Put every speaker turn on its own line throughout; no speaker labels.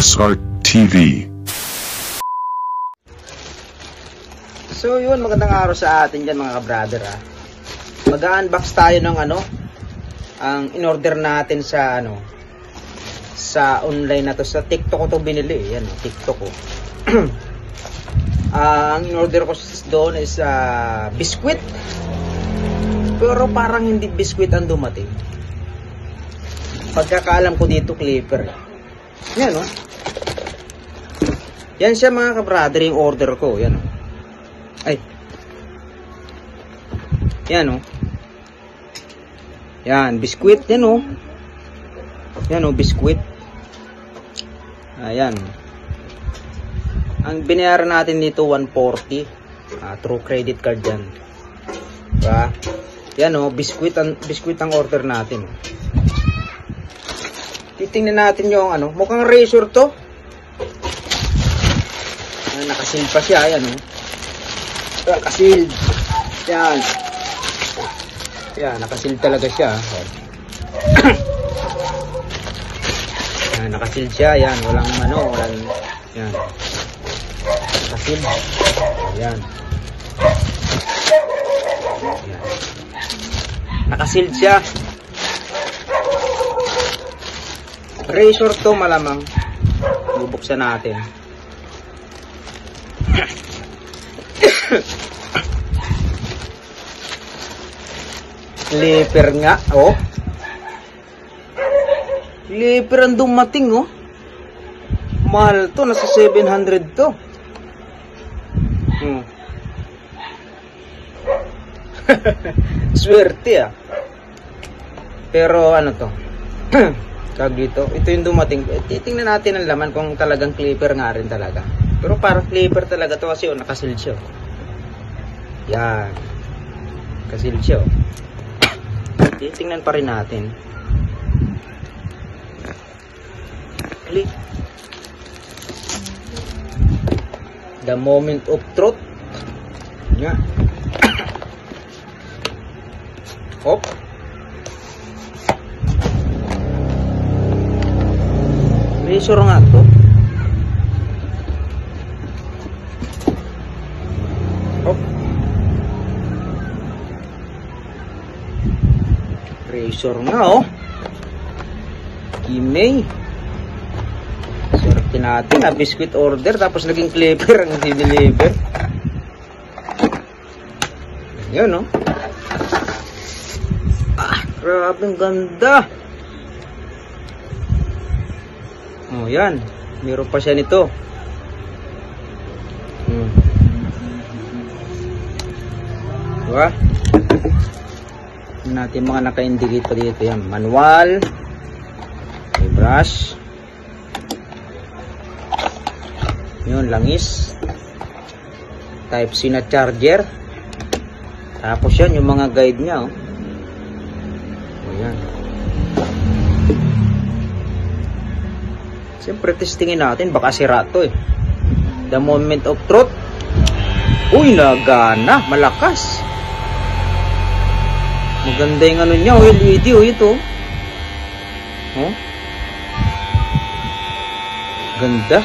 SR TV.
So yun, magandang araw sa atin dyan mga ka-brother ha. Mag-unbox tayo ng ang in-order natin sa sa online na to. Sa TikTok ko to binili. Yan, TikTok ko. Ang in-order ko doon is biskwit. Pero parang hindi biskwit ang dumating. Pagkakaalam ko dito, clipper. Yan o. Yan siya mga ka-brother, yung order ko. Yan o. Ay. Yan o. Yan, biskwit. Yan o. Yan o, biskwit. Ayan. Ang binayaran natin dito, 140. Through credit card yan. Diba? Yan o, biskwit ang order natin. Titingnan natin yung mukhang razor to. Nakasil pa siya. Ayan o. Nakasil. Yan. Yan, nakasil talaga siya. Yan, nakasil siya. Yan, walang walang yan. Nakasil. Yan. Yan. Nakasil siya. Razor to malamang. Bubuksan natin. Clipper nga, oh. Clipper ang dumating, oh. Mahal to, nasa 700 to. Swerte, ah. Pero to? Tawag dito, ito yung dumating. Titingnan natin ang laman kung talagang clipper nga rin talaga. Pero parang clipper talaga to kasi nakasil siya. Yan. Nakasil siya. Titingnan pa rin natin. Click. The moment of truth. Yan. Hop. Razor nga to. Hop. Razor nga oh. Kimay. Swerte natin biscuit order tapos naging clipper ang dineliver. Yun oh. Grabe ang ganda. Oh, yan. Meron pa siya nito. Diba? Natin mga naka-indicate pa dito. Yan. Manual. May brush. Yun, langis. Type-C na charger. Tapos yan, yung mga guide niya. Oh. Ayan. Siyempre testingin natin, baka sira to eh. The moment of truth. Uy, nagana, malakas. Maganda yung niya, LED ito. Oh. Ganda.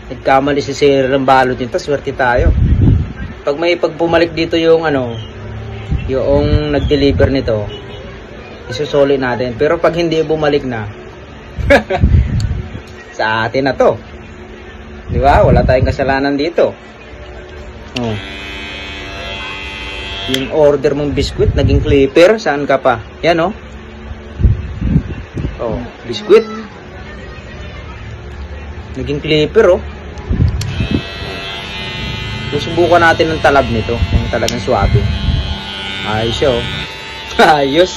Nagkamali si Sir ng balot nito, swerte tayo. Pag may pagpumalik dito yung yung nag-deliver nito, isusuli natin. Pero pag hindi bumalik na, sa atin na to. Di ba? Wala tayong kasalanan dito. Oh. Yung order mong biskwit, naging clipper, saan ka pa? Yan oh. Oh, biskwit. Naging clipper oh. Susubukan natin ng talab nito, yung talagang swabe. Ayos siya oh. Ayos.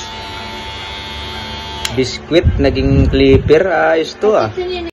Biskwit, naging clipper. Ayos to ah.